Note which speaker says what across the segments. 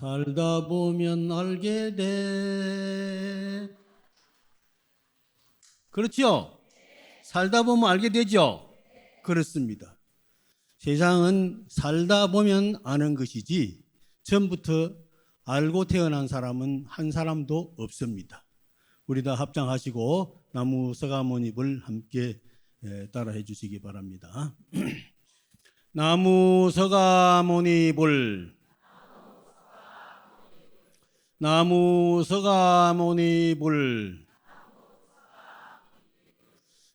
Speaker 1: 살다 보면 알게 돼. 그렇죠? 살다 보면 알게 되죠? 그렇습니다. 세상은 살다 보면 아는 것이지 처음부터 알고 태어난 사람은 한 사람도 없습니다. 우리 다 합장하시고 나무 서가모니불 함께 따라해 주시기 바랍니다. 나무 서가모니불, 나무 서가모니불,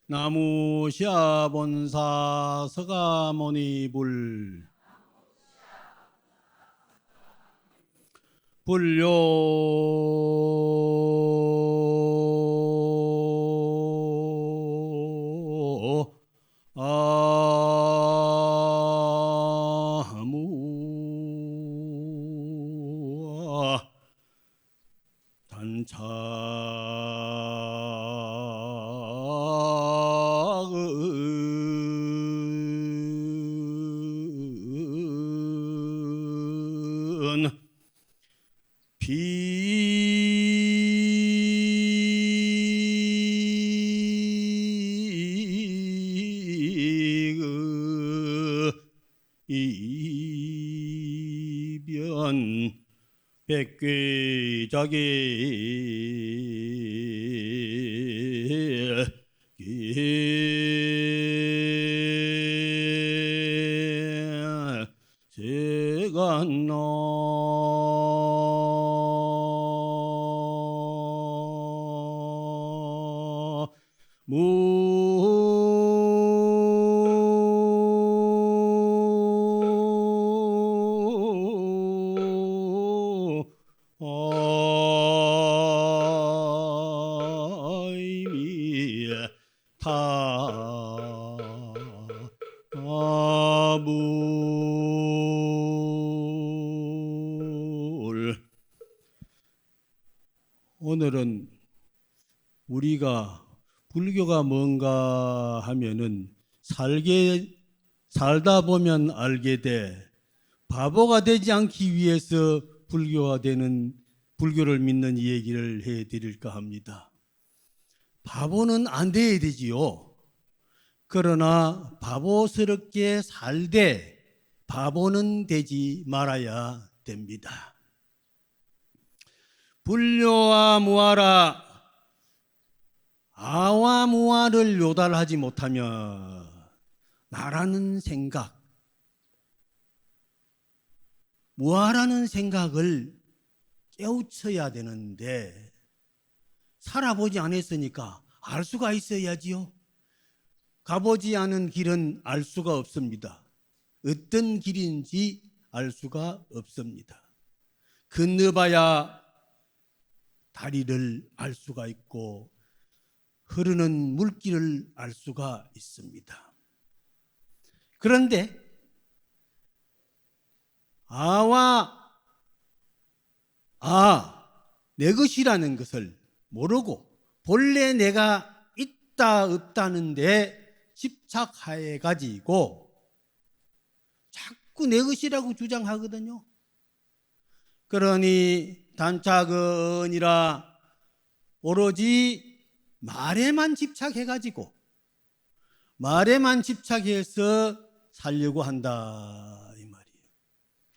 Speaker 1: 나무 시아본사 서가모니불, 불요 아무 단착은 이변 백괴자기 세간나 오늘은 우리가 불교가 뭔가 하면은 살다 보면 알게 돼. 바보가 되지 않기 위해서 불교를 믿는 이 얘기를 해 드릴까 합니다. 바보는 안 돼야 되지요. 그러나 바보스럽게 살되 바보는 되지 말아야 됩니다. 불교와 무아라, 아와 무아를 요달하지 못하면 나라는 생각, 무아라는 생각을 깨우쳐야 되는데 살아보지 않았으니까 알 수가 있어야지요. 가보지 않은 길은 알 수가 없습니다. 어떤 길인지 알 수가 없습니다. 건너봐야 다리를 알 수가 있고 흐르는 물길을 알 수가 있습니다. 그런데 내 것이라는 것을 모르고 본래 내가 있다 없다는 데 집착해 가지고 자꾸 내 것이라고 주장하거든요. 그러니 단착은이라 오로지 말에만 집착해 가지고 말에만 집착해서 살려고 한다 이 말이에요.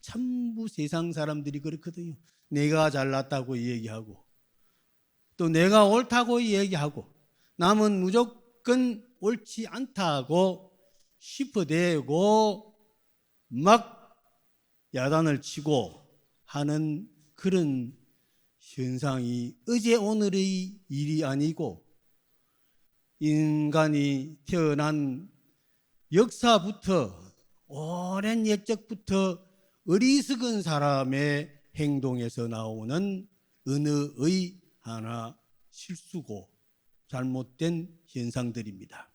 Speaker 1: 전부 세상 사람들이 그렇거든요. 내가 잘났다고 얘기하고 또 내가 옳다고 얘기하고 남은 무조건 옳지 않다고 슈퍼대고 막 야단을 치고 하는 그런 현상이 어제 오늘의 일이 아니고 인간이 태어난 역사부터 오랜 옛적부터 어리석은 사람의 행동에서 나오는 언어의 하나 실수고 잘못된 현상들입니다.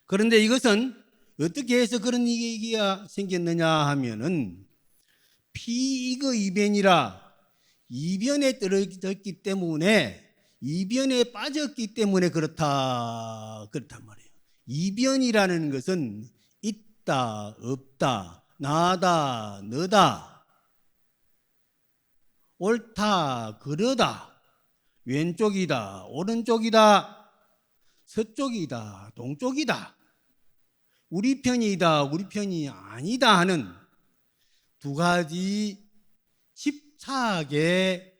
Speaker 1: 그런데 이것은 어떻게 해서 그런 얘기가 생겼느냐 하면은 피이거이변이라 이변에 떨어졌기 때문에 이변에 빠졌기 때문에 그렇단 말이에요. 이변이라는 것은 있다 없다 나다 너다 옳다, 그러다, 왼쪽이다, 오른쪽이다, 서쪽이다, 동쪽이다, 우리 편이다, 우리 편이 아니다 하는 두 가지 집착에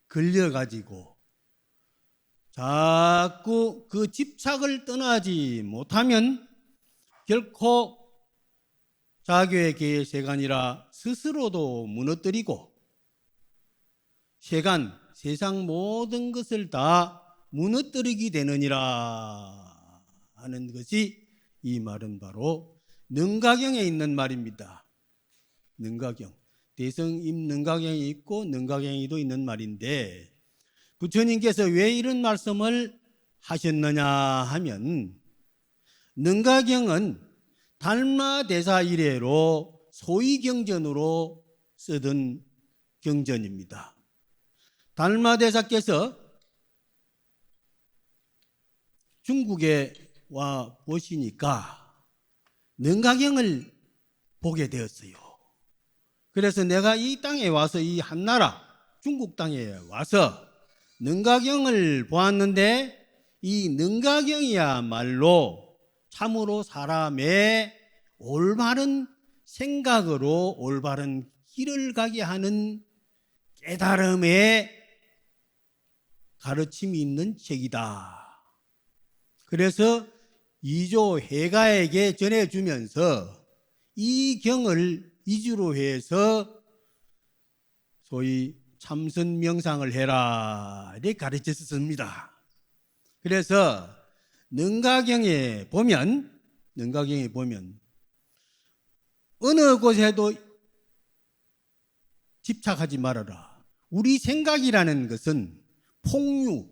Speaker 1: 걸려가지고 자꾸 그 집착을 떠나지 못하면 결코 자교의 계의 세간이라 스스로도 무너뜨리고 세간, 세상 모든 것을 다 무너뜨리게 되느니라 하는 것이 이 말은 바로 능가경에 있는 말입니다. 능가경. 대성임 능가경이 있고 능가경이도 있는 말인데 부처님께서 왜 이런 말씀을 하셨느냐 하면 능가경은 달마대사 이래로 소위경전으로 쓰던 경전입니다. 달마대사께서 중국에 와 보시니까 능가경을 보게 되었어요. 그래서 내가 이 땅에 와서 이 한나라 중국 땅에 와서 능가경을 보았는데 이 능가경이야말로 참으로 사람의 올바른 생각으로 올바른 길을 가게 하는 깨달음의 가르침이 있는 책이다. 그래서 이조 해가에게 전해주면서 이 경을 이주로 해서 소위 참선 명상을 해라 이렇게 가르쳤습니다. 그래서 능가경에 보면 어느 곳에도 집착하지 말아라. 우리 생각이라는 것은 폭류,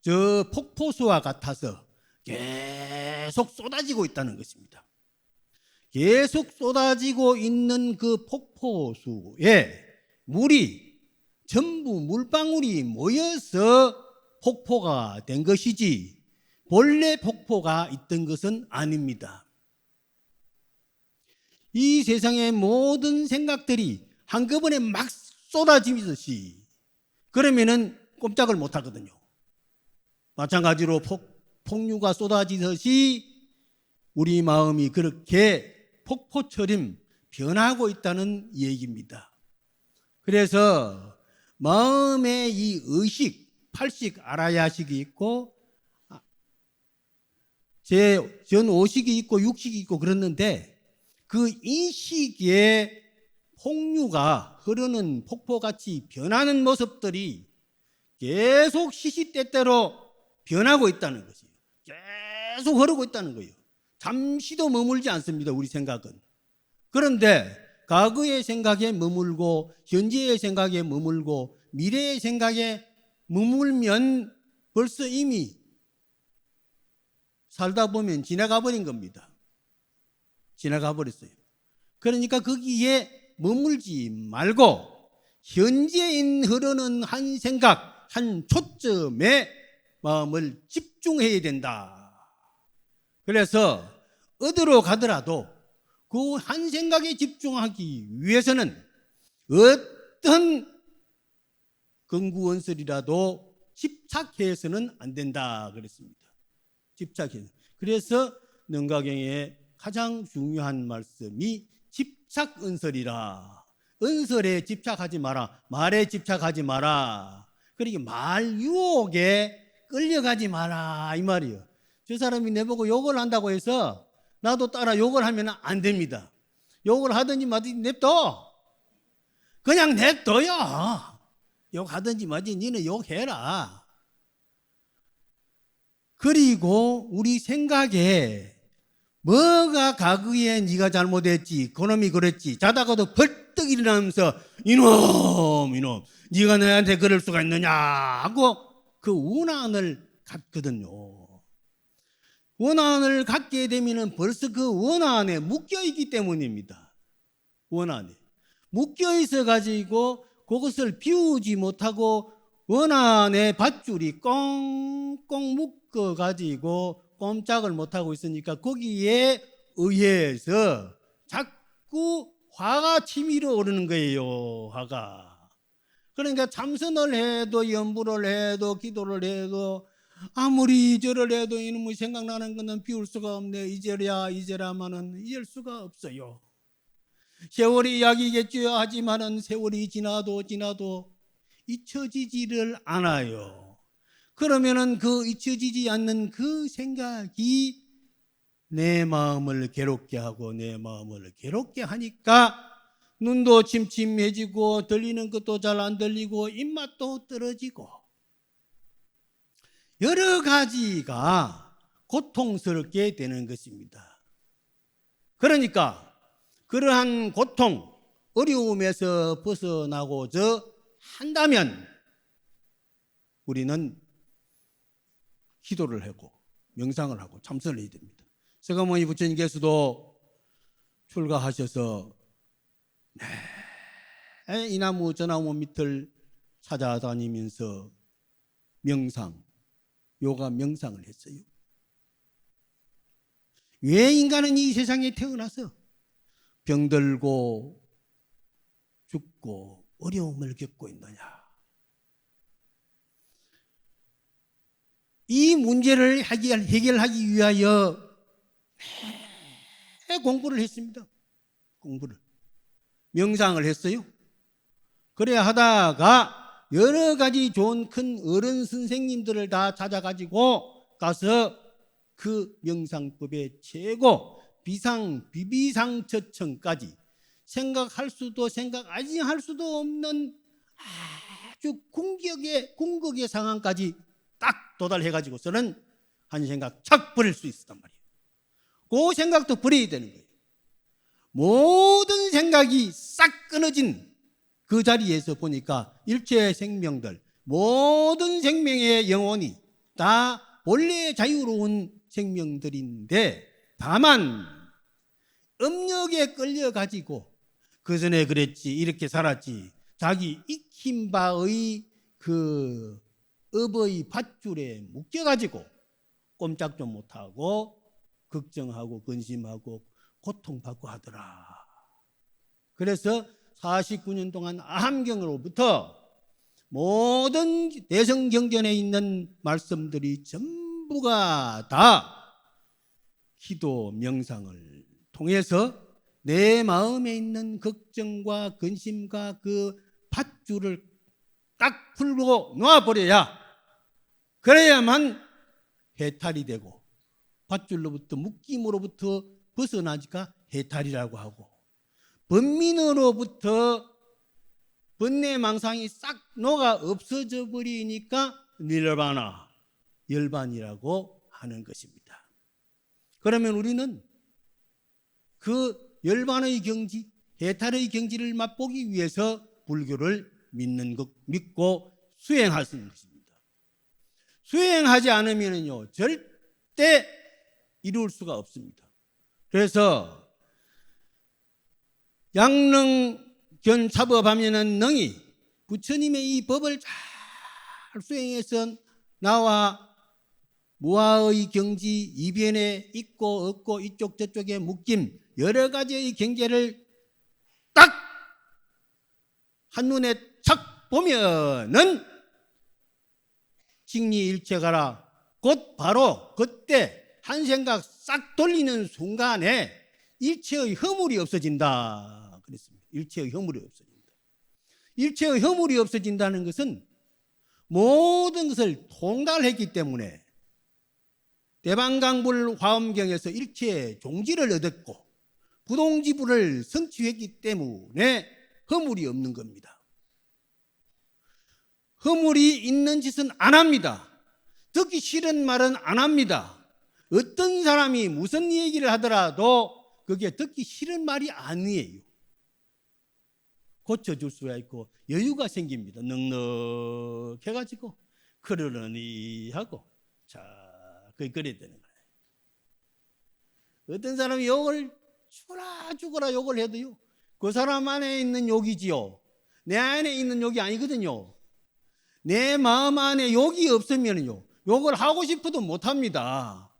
Speaker 1: 저 폭포수와 같아서 계속 쏟아지고 있다는 것입니다. 계속 쏟아지고 있는 그 폭포수에 물이 전부 물방울이 모여서 폭포가 된 것이지 본래 폭포가 있던 것은 아닙니다. 이 세상의 모든 생각들이 한꺼번에 막 쏟아지듯이 그러면은 꼼짝을 못 하거든요. 마찬가지로 폭류가 쏟아지듯이 우리 마음이 그렇게 폭포처럼 변하고 있다는 얘기입니다. 그래서 마음의 이 의식, 팔식, 아라야식이 있고 전오식이 있고 육식이 있고 그랬는데 그 인식의 폭류가 흐르는 폭포같이 변하는 모습들이 계속 시시때때로 변하고 있다는 것이에요. 계속 흐르고 있다는 거예요. 잠시도 머물지 않습니다. 우리 생각은. 그런데 과거의 생각에 머물고 현재의 생각에 머물고 미래의 생각에 머물면 벌써 이미 살다 보면 지나가 버린 겁니다. 지나가 버렸어요. 그러니까 거기에 머물지 말고 현재에 흐르는 한 생각, 한 초점에 마음을 집중해야 된다. 그래서 어디로 가더라도 그 한 생각에 집중하기 위해서는 어떤 근구원설이라도 집착해서는 안 된다 그랬습니다. 집착해서. 그래서 능가경의 가장 중요한 말씀이 집착은설이라. 은설에 집착하지 마라. 말에 집착하지 마라. 그러니까 말 유혹에 끌려가지 마라 이 말이에요. 저 사람이 내보고 욕을 한다고 해서 나도 따라 욕을 하면 안 됩니다. 욕을 하든지 말든지 냅둬. 그냥 냅둬요. 욕하든지 말든지 니는 욕해라. 그리고 우리 생각에 뭐가 과거에 네가 잘못했지, 그놈이 그랬지, 자다가도 벌떡 일어나면서 이놈 네가 나한테 그럴 수가 있느냐 하고 그 원한을 갖거든요. 원한을 갖게 되면 벌써 그 원한에 묶여있기 때문입니다. 원한에 묶여있어 가지고 그것을 비우지 못하고 원한의 밧줄이 꽁꽁 묶어 가지고 꼼짝을 못하고 있으니까 거기에 의해서 자꾸 화가 치밀어 오르는 거예요. 화가. 그러니까 참선을 해도 연부를 해도 기도를 해도 아무리 절을 해도 이놈의 생각나는 것은 비울 수가 없네. 이제라마는 이럴 수가 없어요. 세월이 약이겠죠. 하지만은 세월이 지나도 잊혀지지를 않아요. 그러면은 그 잊혀지지 않는 그 생각이 내 마음을 괴롭게 하고 내 마음을 괴롭게 하니까 눈도 침침해지고 들리는 것도 잘 안 들리고 입맛도 떨어지고 여러 가지가 고통스럽게 되는 것입니다. 그러니까 그러한 고통, 어려움에서 벗어나고자 한다면 우리는 기도를 하고 명상을 하고 참선을 해야 됩니다. 서가모니 부처님께서도 출가하셔서 이 나무 저 나무 밑을 찾아다니면서 요가 명상을 했어요. 왜 인간은 이 세상에 태어나서 병들고 죽고 어려움을 겪고 있느냐? 이 문제를 해결하기 위하여 공부를 했습니다. 명상을 했어요. 그래 하다가 여러 가지 좋은 큰 어른 선생님들을 다 찾아가지고 가서 그 명상법의 최고 비비상처청까지 생각할 수도 생각하지 할 수도 없는 아주 궁극의 상황까지 딱 도달해가지고서는 한 생각 착 버릴 수 있었단 말이에요. 그 생각도 버려야 되는 거예요. 모든 생각이 싹 끊어진 그 자리에서 보니까 일체 생명들, 모든 생명의 영혼이 다 본래 자유로운 생명들인데 다만 업력에 끌려가지고 그 전에 그랬지 이렇게 살았지 자기 익힌 바의 그 업의 밧줄에 묶여가지고 꼼짝 좀 못하고 걱정하고 근심하고 고통받고 하더라. 그래서 49년 동안 아함경으로부터 모든 대성경전에 있는 말씀들이 전부가 다 기도 명상을 통해서 내 마음에 있는 걱정과 근심과 그 밧줄을 딱 풀고 놓아버려야 그래야만 해탈이 되고 밧줄로부터 묶임으로부터 벗어나니까 해탈이라고 하고 번민으로부터 번뇌망상이 싹 녹아 없어져 버리니까 니르바나 열반이라고 하는 것입니다. 그러면 우리는 그 열반의 경지, 해탈의 경지를 맛보기 위해서 불교를 믿고 수행하시는 것입니다. 수행하지 않으면요 절대 이룰 수가 없습니다. 그래서 양릉견 사법하면은 능히 부처님의 이 법을 잘 수행해서 나와 무아의 경지 이변에 있고 없고 이쪽 저쪽에 묶임 여러 가지의 경계를 딱 한눈에 착 보면은 직리일체가라 곧 바로 그때 한 생각 싹 돌리는 순간에 일체의 허물이 없어진다 그랬습니다. 일체의 허물이 없어진다. 일체의 허물이 없어진다는 것은 모든 것을 통달했기 때문에 대방강불 화엄경에서 일체의 종지를 얻었고 부동지불을 성취했기 때문에 허물이 없는 겁니다. 허물이 있는 짓은 안 합니다. 듣기 싫은 말은 안 합니다. 어떤 사람이 무슨 얘기를 하더라도 그게 듣기 싫은 말이 아니에요. 고쳐줄 수가 있고 여유가 생깁니다. 넉넉해가지고 그러려니 하고 자 그래야 되는 거예요. 어떤 사람이 욕을 죽어라 욕을 해도요 그 사람 안에 있는 욕이지요 내 안에 있는 욕이 아니거든요. 내 마음 안에 욕이 없으면요 욕을 하고 싶어도 못합니다.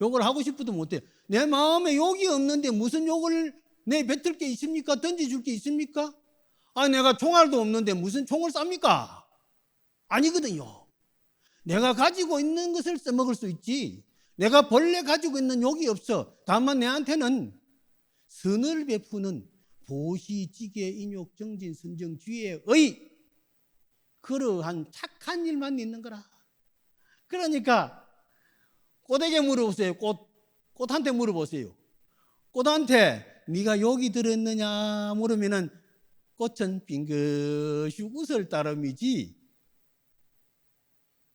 Speaker 1: 욕을 하고 싶어도 못해요. 내 마음에 욕이 없는데 무슨 욕을 내뱉을 게 있습니까? 던져줄 게 있습니까? 아, 내가 총알도 없는데 무슨 총을 쌉니까? 아니거든요. 내가 가지고 있는 것을 써먹을 수 있지. 내가 본래 가지고 있는 욕이 없어. 다만 내한테는 선을 베푸는 보시, 지계, 인욕, 정진, 선정, 주의의 그러한 착한 일만 있는 거라. 그러니까 꽃에게 물어보세요. 꽃한테 물어보세요. 꽃한테 네가 욕이 들었느냐 물으면은 꽃은 빙긋이 웃을 따름이지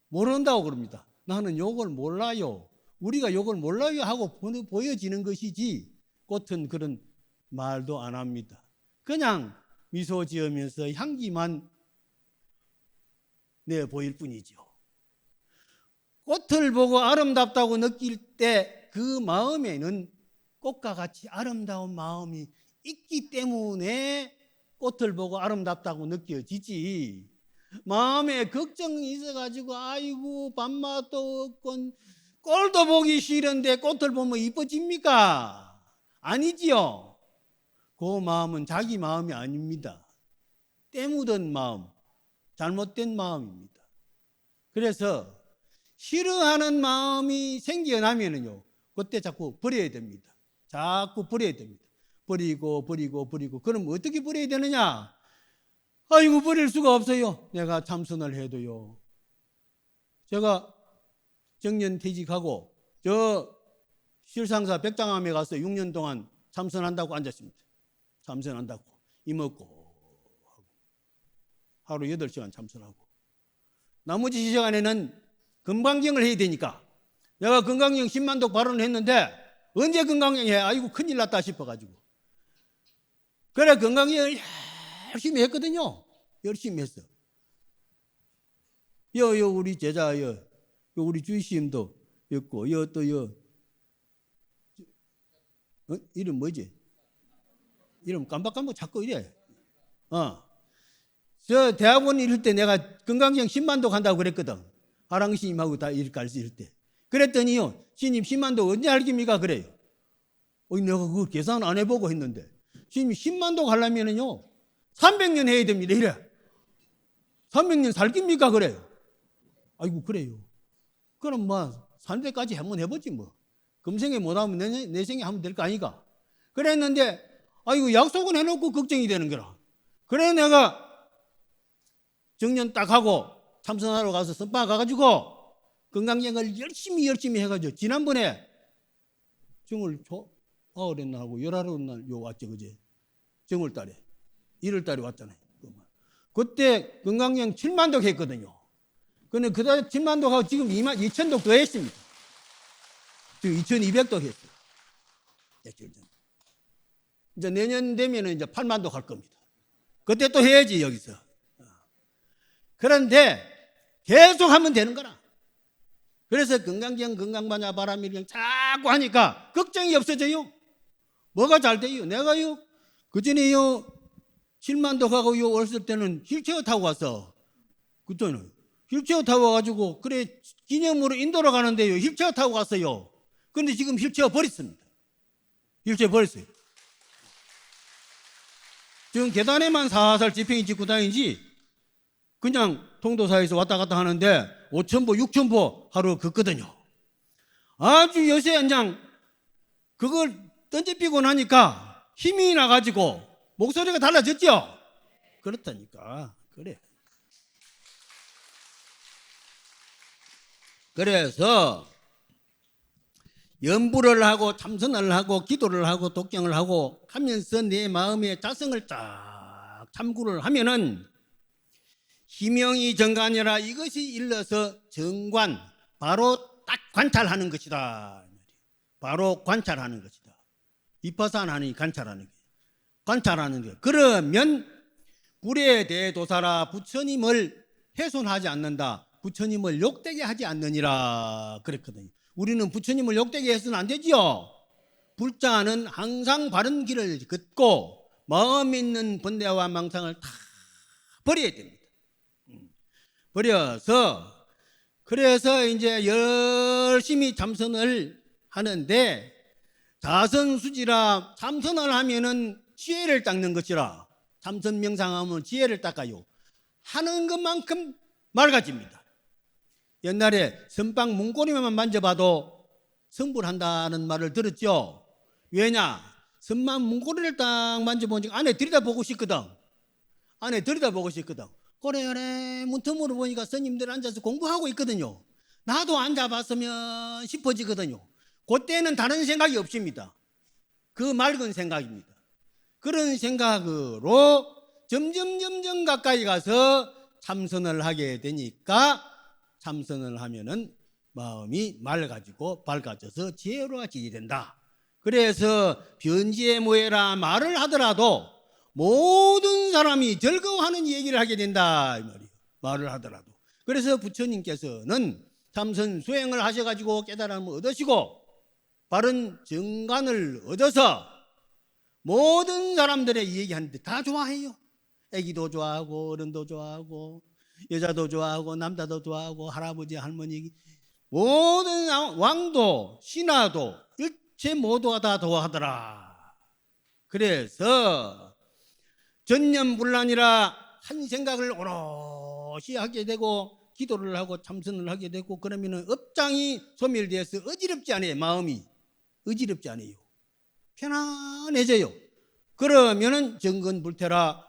Speaker 1: 모른다고 그럽니다. 나는 욕을 몰라요. 우리가 욕을 몰라요 하고 보여지는 것이지 꽃은 그런 말도 안 합니다. 그냥 미소 지으면서 향기만 내 보일 뿐이죠. 꽃을 보고 아름답다고 느낄 때 그 마음에는 꽃과 같이 아름다운 마음이 있기 때문에 꽃을 보고 아름답다고 느껴지지. 마음에 걱정이 있어가지고 아이고 밥맛도 없고 꼴도 보기 싫은데 꽃을 보면 이뻐집니까? 아니지요. 그 마음은 자기 마음이 아닙니다. 때 묻은 마음, 잘못된 마음입니다. 그래서 싫어하는 마음이 생겨나면요, 그때 자꾸 버려야 됩니다. 자꾸 버려야 됩니다. 버리고. 그럼 어떻게 버려야 되느냐? 아이고 버릴 수가 없어요. 내가 참선을 해도요. 제가 정년 퇴직하고 저 실상사 백장암에 가서 6년 동안 참선한다고 앉았습니다. 참선한다고 이먹고 하루 8시간 참선하고 나머지 시간에는 건강경을 해야 되니까 내가 건강경 10만독 발언을 했는데 언제 건강경 해? 아이고 큰일 났다 싶어가지고 그래 건강경을 열심히 했거든요. 열심히 했어. 우리 제자 우리 주의스님도 있고 이름 뭐지? 이름 깜빡깜빡 자꾸 이래. 저 대학원 이럴 때 내가 건강경 10만독 한다고 그랬거든. 하랑 스님하고 다 일 갈 수 있을 때. 그랬더니요, 스님 10만독 언제 할깁니까? 그래요. 내가 그거 계산 안 해보고 했는데, 스님 10만독 하려면은요, 300년 해야 됩니다. 이래. 300년 살깁니까? 그래요. 아이고, 그래요. 그럼 뭐, 산 데까지 한번 해보지 뭐. 금생에 못하면 내생에 하면 될 거 아니까. 그랬는데, 아이고, 약속은 해놓고 걱정이 되는 거라. 그래, 내가 정년 딱 하고, 참선하러 가서 선바 가가지고 건강경을 열심히 해가지고 지난번에 정월 그랬나 하고 열하루 날 왔죠 그제 정월달에 1월달에 왔잖아요. 그때 건강경 7만독 했거든요. 근데 그다음 7만독 하고 지금 2,000독 더 했습니다. 지금 2,200독 했어요. 이제 내년 되면은 이제 8만독 할 겁니다. 그때 또 해야지 여기서. 그런데 계속 하면 되는 거라. 그래서 건강경, 건강반야, 바람일경 자꾸 하니까 걱정이 없어져요. 뭐가 잘 돼요? 내가요, 그전에요, 7만독 하고 왔을 때는 휠체어 타고 왔어. 그때는. 휠체어 타고 와가지고, 그래, 기념으로 인도로 가는데요, 휠체어 타고 갔어요. 근데 지금 휠체어 버렸습니다. 휠체어 버렸어요. 지금 계단에만 살살 지팽이 짚고 다니지, 그냥 통도사에서 왔다 갔다 하는데 5,000보, 6,000보 하루 걷거든요. 아주 요새 그냥 그걸 던져삐고 나니까 힘이 나가지고 목소리가 달라졌죠? 그렇다니까. 그래. 그래서 연부를 하고 참선을 하고 기도를 하고 독경을 하고 하면서 내 마음의 자성을 딱 참고를 하면은 희명이 정관이라 이것이 일러서 정관, 바로 딱 관찰하는 것이다. 바로 관찰하는 것이다. 비파산하니 관찰하는 게. 관찰하는 게. 그러면 불의 대도사라 부처님을 훼손하지 않는다. 부처님을 욕되게 하지 않느니라 그랬거든요. 우리는 부처님을 욕되게 해서는 안 되지요. 불자는 항상 바른 길을 걷고 마음 있는 번뇌와 망상을 다 버려야 됩니다. 버려서 그래서 이제 열심히 참선을 하는데 자선수지라 참선을 하면은 지혜를 닦는 것이라 참선 명상하면 지혜를 닦아요. 하는 것만큼 맑아집니다. 옛날에 선빵 문고리만 만져봐도 성불한다는 말을 들었죠. 왜냐? 선빵 문고리를 딱 만져보니까 안에 들여다보고 싶거든. 안에 들여다보고 싶거든. 그래 문틈으로 보니까 스님들 앉아서 공부하고 있거든요. 나도 앉아봤으면 싶어지거든요. 그때는 다른 생각이 없습니다. 그 맑은 생각입니다. 그런 생각으로 점점 가까이 가서 참선을 하게 되니까 참선을 하면은 마음이 맑아지고 밝아져서 지혜로워지게 된다. 그래서 변지에 모여라 말을 하더라도 모든 사람이 즐거워하는 얘기를 하게 된다 이 말이에요. 말을 하더라도. 그래서 부처님께서는 참선 수행을 하셔가지고 깨달음을 얻으시고 바른 정간을 얻어서 모든 사람들의 얘기하는데 다 좋아해요. 애기도 좋아하고 어른도 좋아하고 여자도 좋아하고 남자도 좋아하고 할아버지 할머니 모든 왕도 신하도 일체 모두가 다 좋아하더라. 그래서 전념불란이라 한 생각을 오롯이 하게 되고 기도를 하고 참선을 하게 되고 그러면은 업장이 소멸되어서 어지럽지 않아요. 마음이 어지럽지 않아요. 편안해져요. 그러면은 정근불태라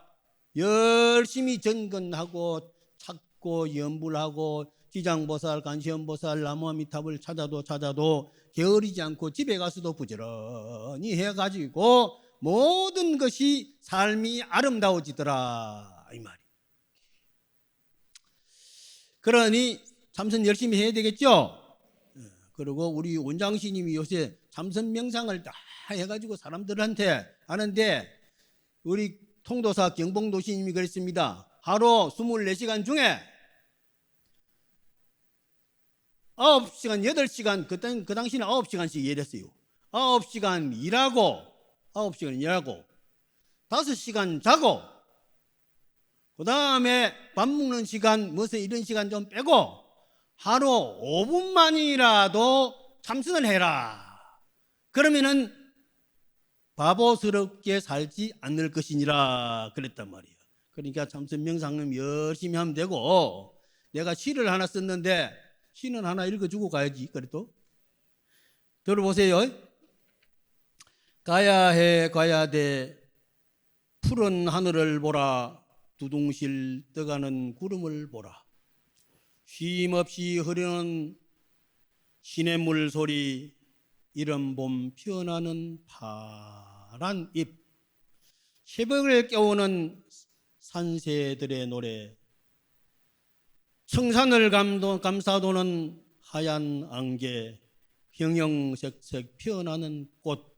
Speaker 1: 열심히 정근하고 찾고 연불하고 지장보살, 간시연보살, 나무아미탑을 찾아도 게으르지 않고 집에 가서도 부지런히 해가지고 모든 것이 삶이 아름다워지더라 이 말이. 그러니 참선 열심히 해야 되겠죠. 그리고 우리 원장스님이 요새 참선 명상을 다 해가지고 사람들한테 하는데 우리 통도사 경봉도시님이 그랬습니다. 하루 24시간 중에 9시간, 8시간, 그 당시는 9시간씩 일했어요. 9시간 일하고 5시간 자고 그 다음에 밥 먹는 시간 무슨 이런 시간 좀 빼고 하루 5분만이라도 참선을 해라. 그러면은 바보스럽게 살지 않을 것이니라 그랬단 말이에요. 그러니까 참선 명상은 열심히 하면 되고 내가 시를 하나 썼는데 시는 하나 읽어주고 가야지. 그래도 들어보세요. 가야해 가야돼 푸른 하늘을 보라 두둥실 떠가는 구름을 보라 쉼없이 흐르는 시냇물 소리 이른 봄 피어나는 파란 잎 새벽을 깨우는 산새들의 노래 청산을 감싸도는 하얀 안개 형형색색 피어나는 꽃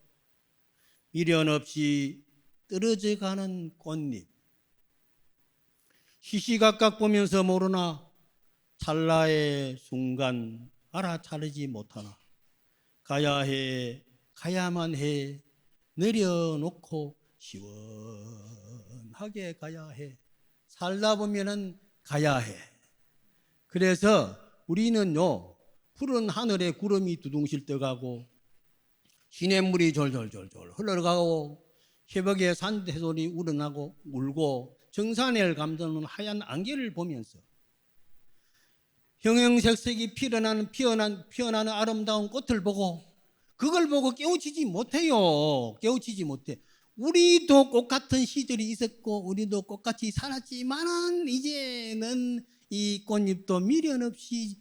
Speaker 1: 미련 없이 떨어져 가는 꽃잎 시시각각 보면서 모르나 찰나의 순간 알아차리지 못하나 가야해 가야만 해 내려놓고 시원하게 가야해 살다 보면은 가야해. 그래서 우리는요 푸른 하늘에 구름이 두둥실 떠가고 시냇물이 졸졸졸졸 흘러가고 새벽에 산새소리 우러나고 울고 정산을 감도는 하얀 안개를 보면서 형형색색이 피어나는 아름다운 꽃을 보고 그걸 보고 깨우치지 못해요. 깨우치지 못해. 우리도 꽃같은 시절이 있었고 우리도 꽃같이 살았지만 이제는 이 꽃잎도 미련 없이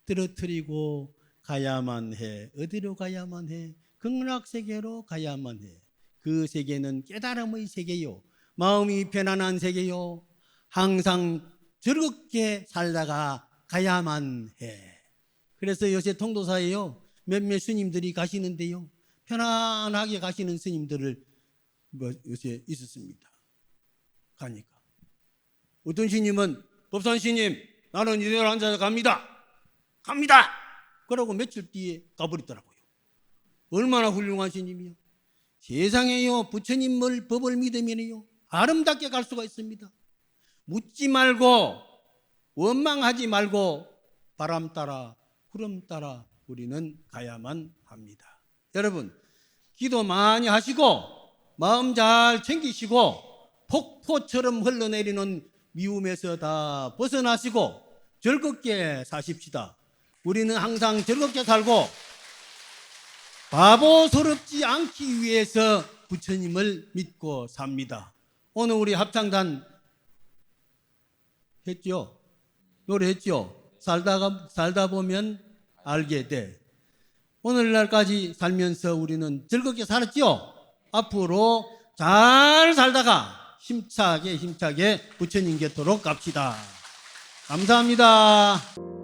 Speaker 1: 떨어뜨리고 가야만 해. 어디로 가야만 해? 극락세계로 가야만 해. 그 세계는 깨달음의 세계요. 마음이 편안한 세계요. 항상 즐겁게 살다가 가야만 해. 그래서 요새 통도사에요. 몇몇 스님들이 가시는데요. 편안하게 가시는 스님들을 요새 있었습니다. 가니까. 어떤 스님은 법산 스님 나는 이대로 앉아서 갑니다. 그러고 며칠 뒤에 가버리더라고요. 얼마나 훌륭한 스님이요. 세상에요 부처님 법을 믿으면요 아름답게 갈 수가 있습니다. 묻지 말고 원망하지 말고 바람 따라 구름 따라 우리는 가야만 합니다. 여러분 기도 많이 하시고 마음 잘 챙기시고 폭포처럼 흘러내리는 미움에서 다 벗어나시고 즐겁게 사십시다. 우리는 항상 즐겁게 살고 바보스럽지 않기 위해서 부처님을 믿고 삽니다. 오늘 우리 합창단 했죠? 노래했죠? 살다 보면 알게 돼. 오늘날까지 살면서 우리는 즐겁게 살았죠? 앞으로 잘 살다가 힘차게 부처님 곁으로 갑시다. 감사합니다.